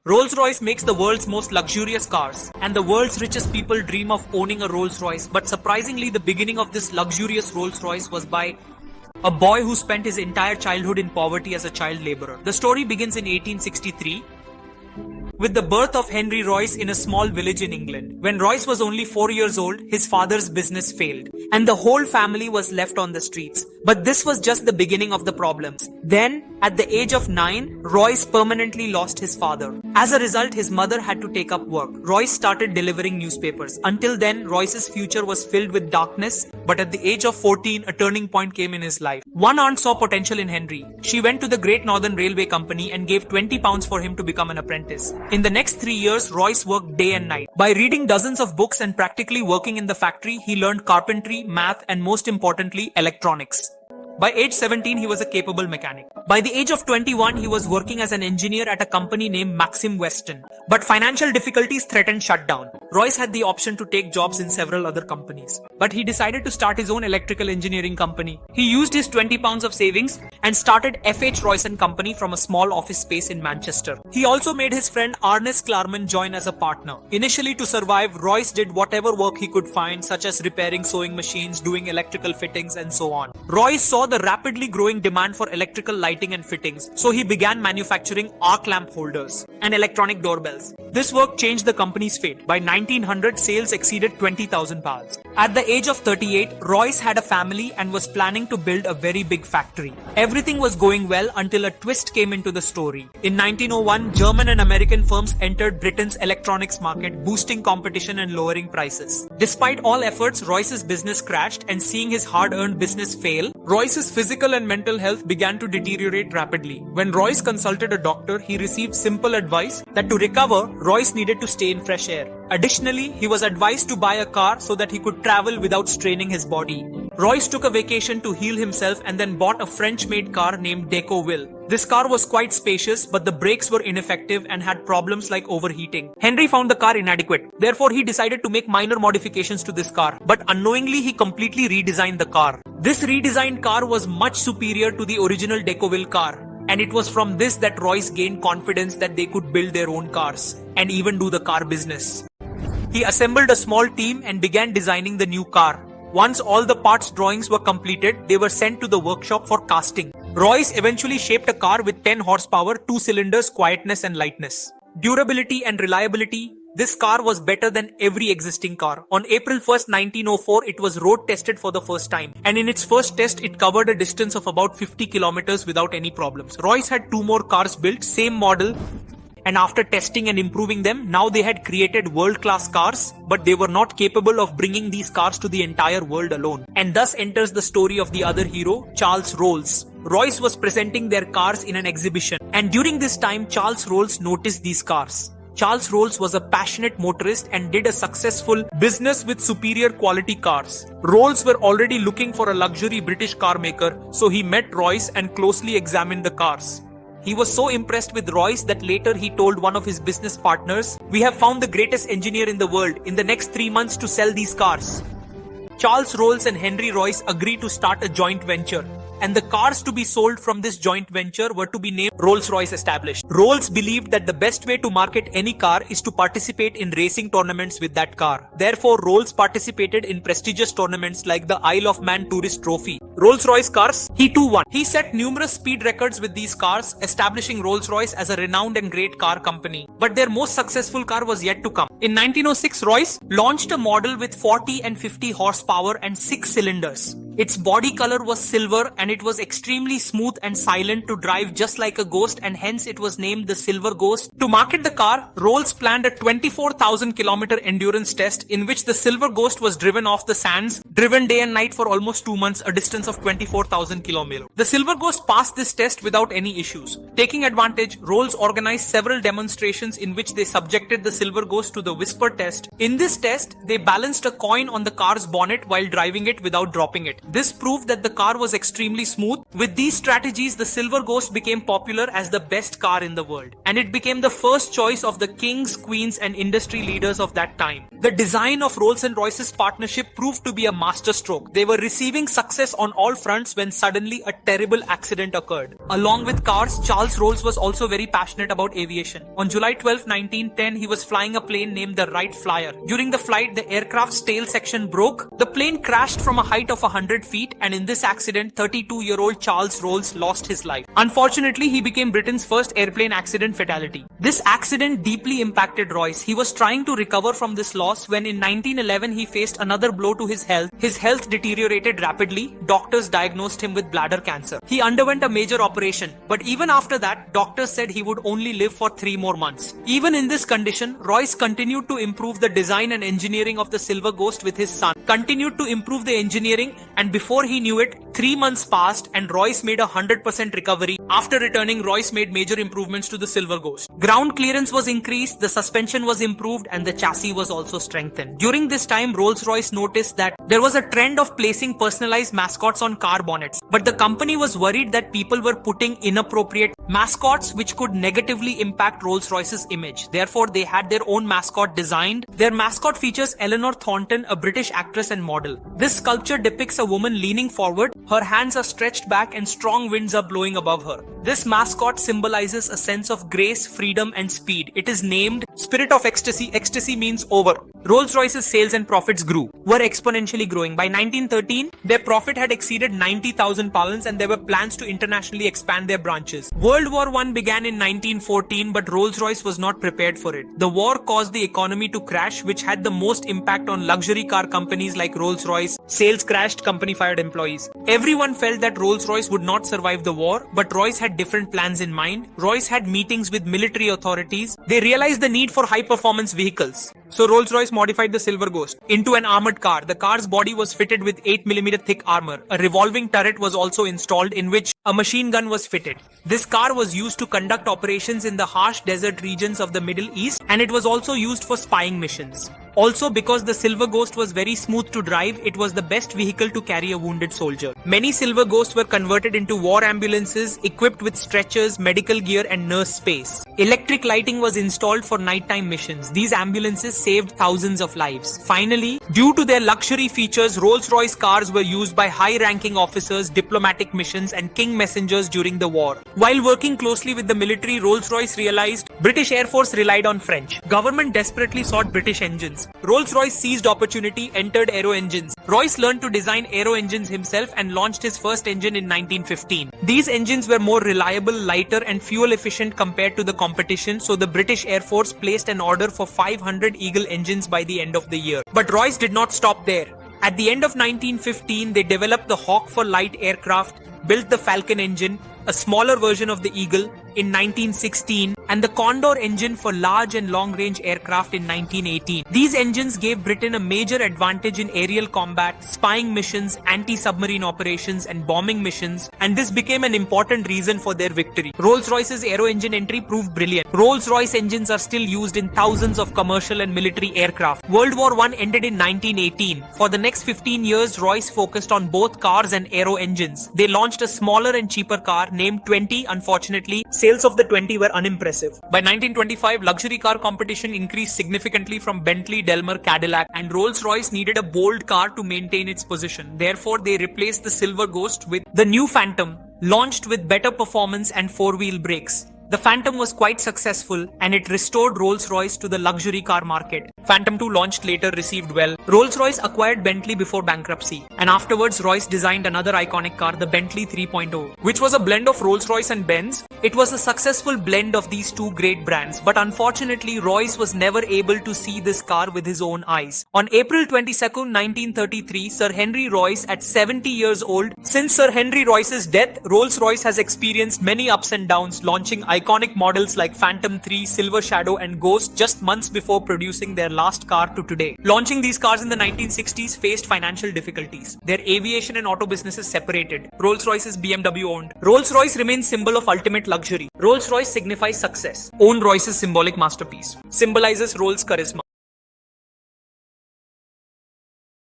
Rolls-Royce makes the world's most luxurious cars, and the world's richest people dream of owning a Rolls-Royce. But surprisingly, the beginning of this luxurious Rolls-Royce was by a boy who spent his entire childhood in poverty as a child laborer. The story begins in 1863 with the birth of Henry Royce in a small village in England. When Royce was only 4 years old, his father's business failed, and the whole family was left on the streets. But this was just the beginning of the problems. Then, at the age of 9, Royce permanently lost his father. As a result, his mother had to take up work. Royce started delivering newspapers. Until then, Royce's future was filled with darkness, but at the age of 14, a turning point came in his life. One aunt saw potential in Henry. She went to the Great Northern Railway Company and gave £20 for him to become an apprentice. In the next 3 years, Royce worked day and night. By reading dozens of books and practically working in the factory, he learned carpentry, math, and most importantly, electronics. By age 17, he was a capable mechanic. By the age of 21, he was working as an engineer at a company named Maxim Weston. But financial difficulties threatened shutdown. Royce had the option to take jobs in several other companies. But he decided to start his own electrical engineering company. He used his £20 of savings and started F.H. Royce & Company from a small office space in Manchester. He also made his friend Ernest Clarman join as a partner. Initially, to survive, Royce did whatever work he could find, such as repairing sewing machines, doing electrical fittings, and so on. Royce saw the rapidly growing demand for electrical lighting and fittings, so he began manufacturing arc lamp holders and electronic doorbells. This work changed the company's fate. By 1900, sales exceeded £20,000. At the age of 38, Royce had a family and was planning to build a very big factory. Everything was going well until a twist came into the story. In 1901, German and American firms entered Britain's electronics market, boosting competition and lowering prices. Despite all efforts, Royce's business crashed, and seeing his hard-earned business fail, Royce's physical and mental health began to deteriorate rapidly. When Royce consulted a doctor, he received simple advice that to recover, Royce needed to stay in fresh air. Additionally, he was advised to buy a car so that he could travel without straining his body. Royce took a vacation to heal himself and then bought a French-made car named Decoville. This car was quite spacious, but the brakes were ineffective and had problems like overheating. Henry found the car inadequate. Therefore, he decided to make minor modifications to this car, but unknowingly he completely redesigned the car. This redesigned car was much superior to the original Decoville car, and it was from this that Royce gained confidence that they could build their own cars and even do the car business. He assembled a small team and began designing the new car. Once all the parts drawings were completed, they were sent to the workshop for casting. Royce eventually shaped a car with 10 horsepower, 2 cylinders, quietness and lightness. Durability and reliability. This car was better than every existing car. On April 1st, 1904, it was road tested for the first time. And in its first test, it covered a distance of about 50 kilometers without any problems. Royce had 2 more cars built, same model. And after testing and improving them, now they had created world-class cars, but they were not capable of bringing these cars to the entire world alone. And thus enters the story of the other hero, Charles Rolls. Royce was presenting their cars in an exhibition, and during this time, Charles Rolls noticed these cars. Charles Rolls was a passionate motorist and did a successful business with superior quality cars. Rolls were already looking for a luxury British car maker, so he met Royce and closely examined the cars. He was so impressed with Royce that later he told one of his business partners, "We have found the greatest engineer in the world in the next 3 months to sell these cars." Charles Rolls and Henry Royce agreed to start a joint venture, and the cars to be sold from this joint venture were to be named Rolls-Royce established. Rolls believed that the best way to market any car is to participate in racing tournaments with that car. Therefore, Rolls participated in prestigious tournaments like the Isle of Man Tourist Trophy. Rolls-Royce cars, he too won. He set numerous speed records with these cars, establishing Rolls-Royce as a renowned and great car company. But their most successful car was yet to come. In 1906, Royce launched a model with 40 and 50 horsepower and 6 cylinders. Its body color was silver and it was extremely smooth and silent to drive just like a ghost, and hence it was named the Silver Ghost. To market the car, Rolls planned a 24,000 kilometer endurance test in which the Silver Ghost was driven off the sands, driven day and night for almost 2 months, a distance of 24,000 kilometers. The Silver Ghost passed this test without any issues. Taking advantage, Rolls organized several demonstrations in which they subjected the Silver Ghost to the whisper test. In this test, they balanced a coin on the car's bonnet while driving it without dropping it. This proved that the car was extremely smooth. With these strategies, the Silver Ghost became popular as the best car in the world, and it became the first choice of the kings, queens, and industry leaders of that time. The design of Rolls and Royce's partnership proved to be a masterstroke. They were receiving success on all fronts when suddenly a terrible accident occurred. Along with cars, Charles Rolls was also very passionate about aviation. On July 12, 1910, he was flying a plane named the Wright Flyer. During the flight, the aircraft's tail section broke. The plane crashed from a height of 100 feet, and in this accident, 32-year-old Charles Rolls lost his life. Unfortunately, he became Britain's first airplane accident fatality. This accident deeply impacted Royce. He was trying to recover from this loss when in 1911 he faced another blow to his health. His health deteriorated rapidly. Doctors diagnosed him with bladder cancer. He underwent a major operation, but even after that, doctors said he would only live for 3 more months. Even in this condition, Royce continued to improve the design and engineering of the Silver Ghost with his son. Continued to improve the engineering, and before he knew it, 3 months passed and Royce made a 100% recovery. After returning, Royce made major improvements to the Silver Ghost. Ground clearance was increased, the suspension was improved, and the chassis was also strengthened. During this time, Rolls-Royce noticed that there was a trend of placing personalized mascots on car bonnets, but the company was worried that people were putting inappropriate mascots which could negatively impact Rolls-Royce's image. Therefore, they had their own mascot designed. Their mascot features Eleanor Thornton, a British actress and model. This sculpture depicts a woman leaning forward, her hands are stretched back and strong winds are blowing above her. This mascot symbolizes a sense of grace, freedom and speed. It is named Spirit of Ecstasy. Ecstasy means over. Rolls-Royce's sales and profits were exponentially growing. By 1913, their profit had exceeded £90,000 and there were plans to internationally expand their branches. World War I began in 1914, but Rolls-Royce was not prepared for it. The war caused the economy to crash, which had the most impact on luxury car companies like Rolls-Royce. Sales crashed, company fired employees. Everyone felt that Rolls-Royce would not survive the war, but Royce had different plans in mind. Royce had meetings with military authorities. They realized the need for high-performance vehicles. So Rolls-Royce modified the Silver Ghost into an armored car. The car's body was fitted with 8mm thick armor. A revolving turret was also installed in which a machine gun was fitted. This car was used to conduct operations in the harsh desert regions of the Middle East, and it was also used for spying missions. Also, because the Silver Ghost was very smooth to drive, it was the best vehicle to carry a wounded soldier. Many Silver Ghosts were converted into war ambulances equipped with stretchers, medical gear and nurse space. Electric lighting was installed for nighttime missions. These ambulances saved thousands of lives. Finally, due to their luxury features, Rolls-Royce cars were used by high-ranking officers, diplomatic missions and king messengers during the war. While working closely with the military, Rolls-Royce realized British Air Force relied on French. Government desperately sought British engines. Rolls-Royce seized opportunity, entered aero engines. Royce learned to design aero engines himself and launched his first engine in 1915. These engines were more reliable, lighter and fuel efficient compared to the competition, so the British Air Force placed an order for 500 Eagle engines by the end of the year. But Royce did not stop there. At the end of 1915, they developed the Hawk for light aircraft, built the Falcon engine, a smaller version of the Eagle, in 1916, and the Condor engine for large and long-range aircraft in 1918. These engines gave Britain a major advantage in aerial combat, spying missions, anti-submarine operations, and bombing missions, and this became an important reason for their victory. Rolls-Royce's aero engine entry proved brilliant. Rolls-Royce engines are still used in thousands of commercial and military aircraft. World War I ended in 1918. For the next 15 years, Royce focused on both cars and aero engines. They launched a smaller and cheaper car named 20. Unfortunately, sales of the 20 were unimpressive. By 1925, luxury car competition increased significantly from Bentley, Delmer, Cadillac, and Rolls-Royce needed a bold car to maintain its position. Therefore, they replaced the Silver Ghost with the new Phantom, launched with better performance and four-wheel brakes. The Phantom was quite successful and it restored Rolls-Royce to the luxury car market. Phantom 2 launched later received well. Rolls-Royce acquired Bentley before bankruptcy, and afterwards Royce designed another iconic car, the Bentley 3.0, which was a blend of Rolls-Royce and Benz. It was a successful blend of these two great brands, but unfortunately Royce was never able to see this car with his own eyes. On April 22nd, 1933, Sir Henry Royce, at 70 years old, since Sir Henry Royce's death, Rolls-Royce has experienced many ups and downs, launching iconic models like Phantom 3, Silver Shadow and Ghost just months before producing their last car to today. Launching these cars in the 1960s faced financial difficulties. Their aviation and auto businesses separated. Rolls-Royce is BMW owned. Rolls-Royce remains symbol of ultimate luxury. Rolls-Royce signifies success. Own Royce's symbolic masterpiece. Symbolizes Rolls' charisma.